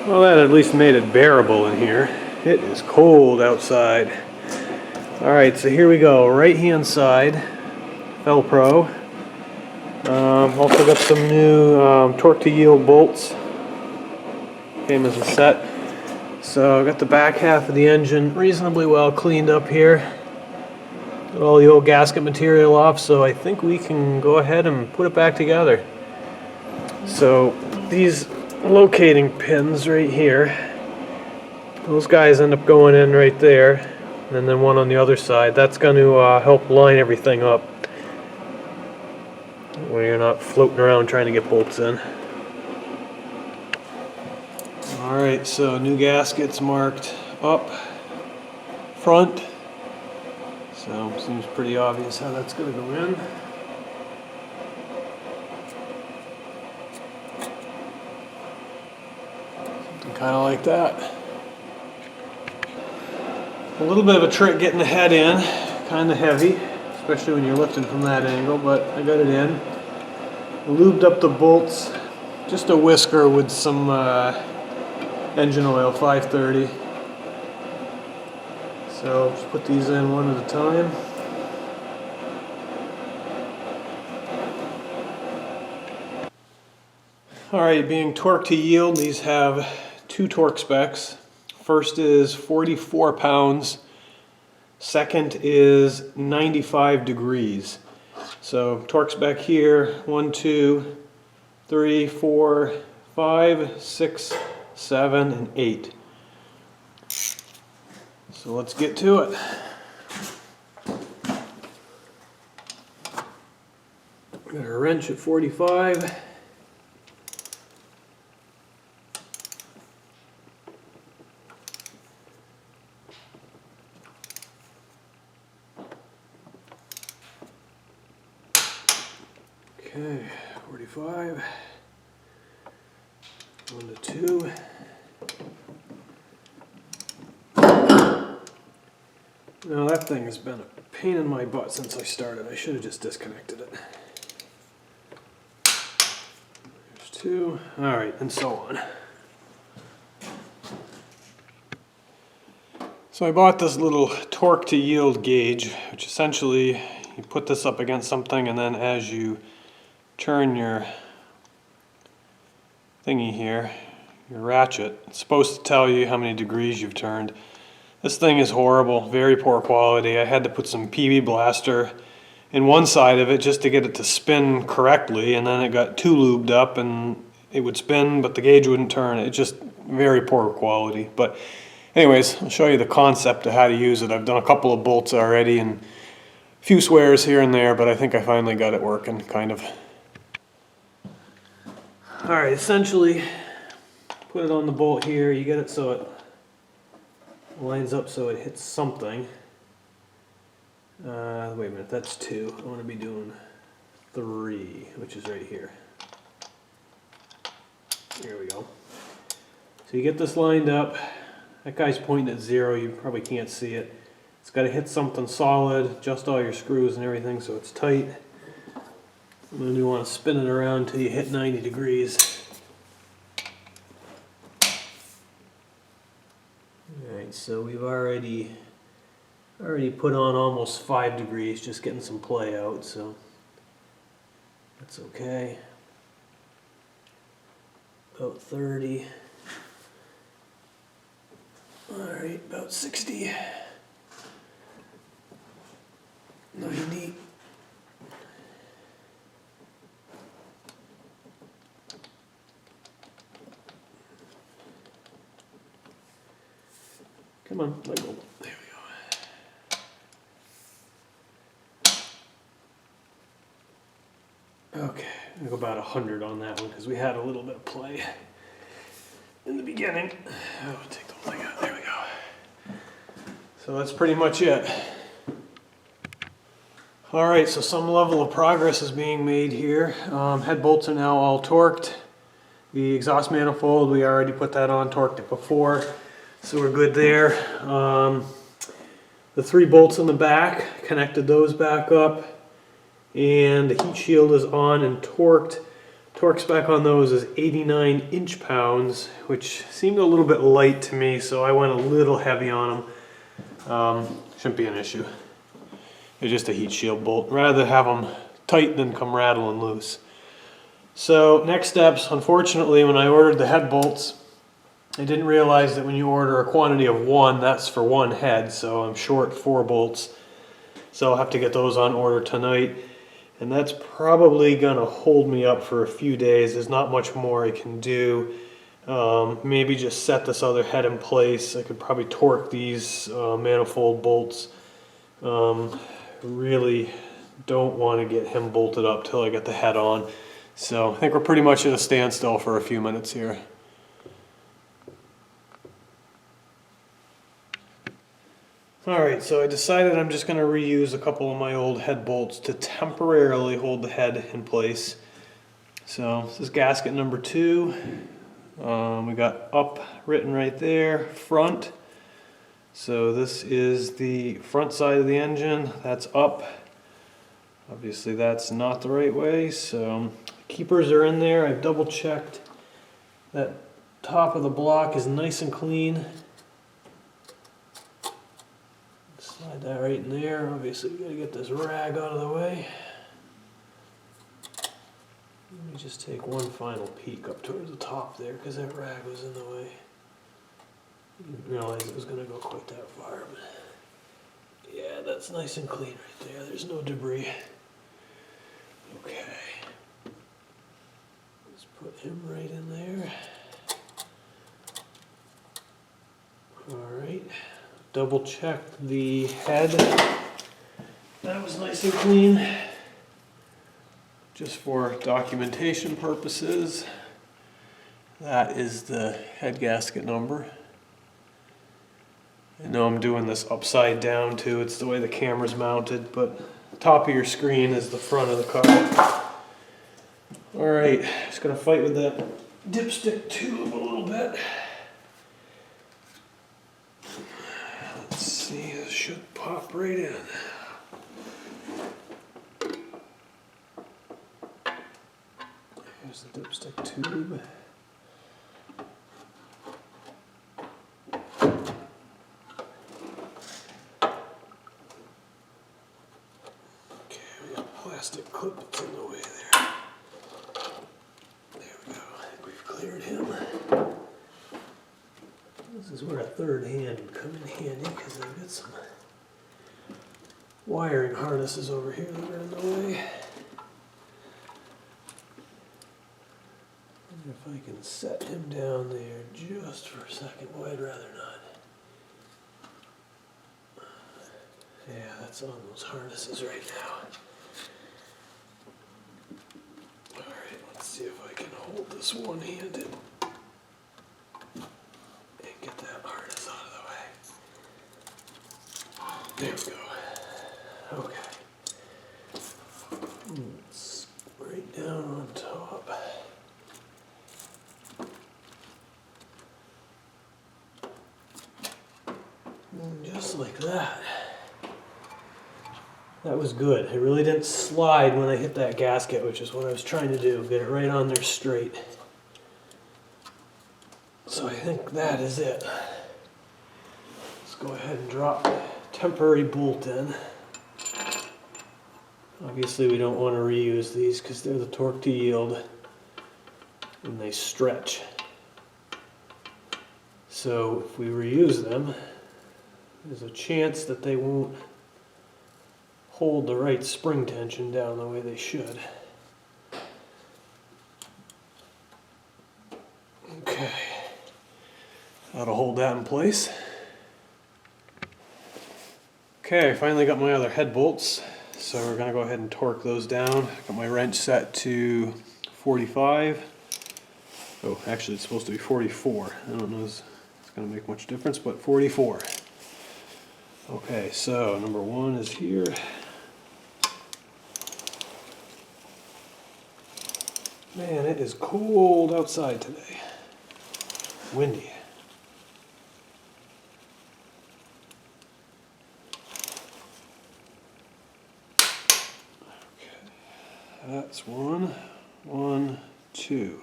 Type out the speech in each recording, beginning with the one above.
Well, that at least made it bearable in here. It is cold outside. Alright, so here we go. Right hand side, Velcro. Also got some new torque to yield bolts. Came as a set. So I got the back half of the engine reasonably well cleaned up here. Got all the old gasket material off, so I think we can go ahead and put it back together. So these locating pins right here, those guys end up going in right there, and then one on the other side. That's going to help line everything up when you're not floating around trying to get bolts in. Alright, so new gaskets marked up front. So seems pretty obvious how that's going to go in. Something kind of like that. A little bit of a trick getting the head in, kind of heavy, especially when you're lifting from that angle, but I got it in. Lubed up the bolts, just a whisker with some engine oil, 530. So just put these in one at a time. Alright, being torque to yield, these have two torque specs. First is 44 pounds, second is 95 degrees. So torque spec here, 1, 2, 3, 4, 5, 6, 7, and 8. So let's get to it. Got a wrench at 45. Okay, 45. 1 to 2. Now that thing has been a pain in my butt since I started. I should have just disconnected it. There's 2. Alright, and so on. So I bought this little torque to yield gauge, which essentially you put this up against something, and then as you turn your thingy here, your ratchet, it's supposed to tell you how many degrees you've turned. This thing is horrible, very poor quality. I had to put some PB Blaster in one side of it just to get it to spin correctly, and then it got too lubed up and it would spin but the gauge wouldn't turn. It's just very poor quality. But anyways, I'll show you the concept of how to use it. I've done a couple of bolts already and a few swears here and there, but I think I finally got it working, kind of. Alright, essentially, put it on the bolt here, you get it so it lines up so it hits something. Wait a minute, that's 2. I want to be doing 3, which is right here. Here we go. So you get this lined up. That guy's pointing at 0, you probably can't see it. It's got to hit something solid, adjust all your screws and everything so it's tight. And then you want to spin it around until you hit 90 degrees. Alright, so we've already put on almost 5 degrees, just getting some play out, so that's okay. About 30. Alright, about 60. 90. Come on, let go. There we go. Okay, I'll go about 100 on that one because we had a little bit of play in the beginning. Oh, take the whole thing out. There we go. So that's pretty much it. Alright, so some level of progress is being made here. Head bolts are now all torqued. The exhaust manifold, we already put that on, torqued it before. So we're good there. The 3 bolts in the back, connected those back up. And the heat shield is on and torqued. torque spec on those is 89 inch-pounds, which seemed a little bit light to me, so I went a little heavy on them. Shouldn't be an issue. It's just a heat shield bolt. Rather have them tight than come rattling loose. So next steps, unfortunately, when I ordered the head bolts, I didn't realize that when you order a quantity of one, that's for one head, so I'm short 4 bolts. So I'll have to get those on order tonight. And that's probably gonna hold me up for a few days. There's not much more I can do. Maybe just set this other head in place. I could probably torque these manifold bolts. Really don't want to get him bolted up till I get the head on. So I think we're pretty much at a standstill for a few minutes here. Alright, so I decided I'm just going to reuse a couple of my old head bolts to temporarily hold the head in place. So this is gasket number 2. We got up written right there, front. So this is the front side of the engine, that's up. Obviously that's not the right way, so keepers are in there. I've double checked that top of the block is nice and clean. Slide that right in there. Obviously we gotta get this rag out of the way. Let me just take one final peek up towards the top there because that rag was in the way. I didn't realize it was gonna go quite that far, but yeah, that's nice and clean right there. There's no debris. Okay. Let's put him right in there. Alright. Double check the head. That was nice and clean. Just for documentation purposes, that is the head gasket number. I know I'm doing this upside down too, it's the way the camera's mounted, but the top of your screen is the front of the car. Alright, just gonna fight with that dipstick tube a little bit. Let's see, this should pop right in. Here's the dipstick tube. Plastic clip that's in the way there. There we go. I think we've cleared him. This is where a third hand would come in handy because I've got some wiring harnesses over here that are in the way. I wonder if I can set him down there just for a second. Boy, I'd rather not. Yeah, that's on those harnesses right now. See if I can hold this one-handed and get that harness out of the way. There we go. Okay. It's right down on top. And just like that. That was good. It really didn't slide when I hit that gasket, which is what I was trying to do. Get it right on there straight. So I think that is it. Let's go ahead and drop the temporary bolt in. Obviously we don't want to reuse these because they're the torque to yield and they stretch. So if we reuse them, there's a chance that they won't hold the right spring tension down the way they should. Okay, that'll hold that in place. Okay, I finally got my other head bolts, so we're going to go ahead and torque those down. Got my wrench set to 45. Oh, actually it's supposed to be 44. I don't know if it's going to make much difference, but 44. Okay, so number 1 is here. Man, it is cold outside today. Windy. Okay, that's one. 2.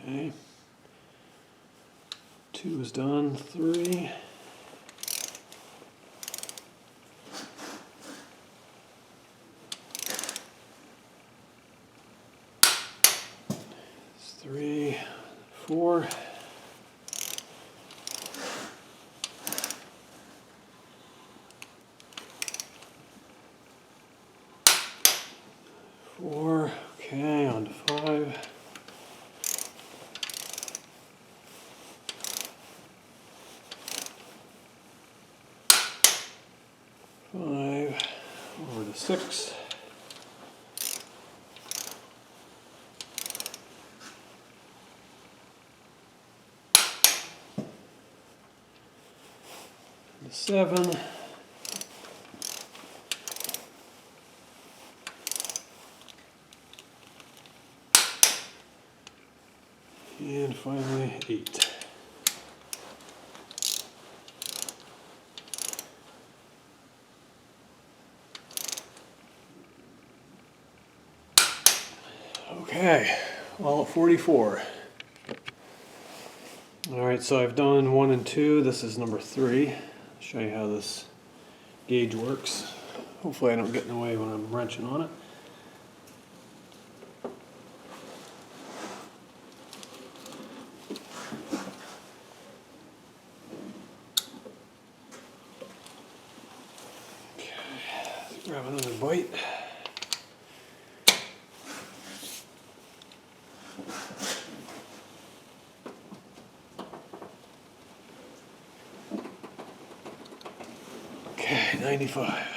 Okay. 2 is done. 3. It's 3, 4. 4. Okay, on to 5. 5. Over to 6. 7. And finally 8. Okay, all at 44. Alright, so I've done 1 and 2. This is number 3. I'll show you how this gauge works. Hopefully I don't get in the way when I'm wrenching on it. Grab another bite. Okay, 95.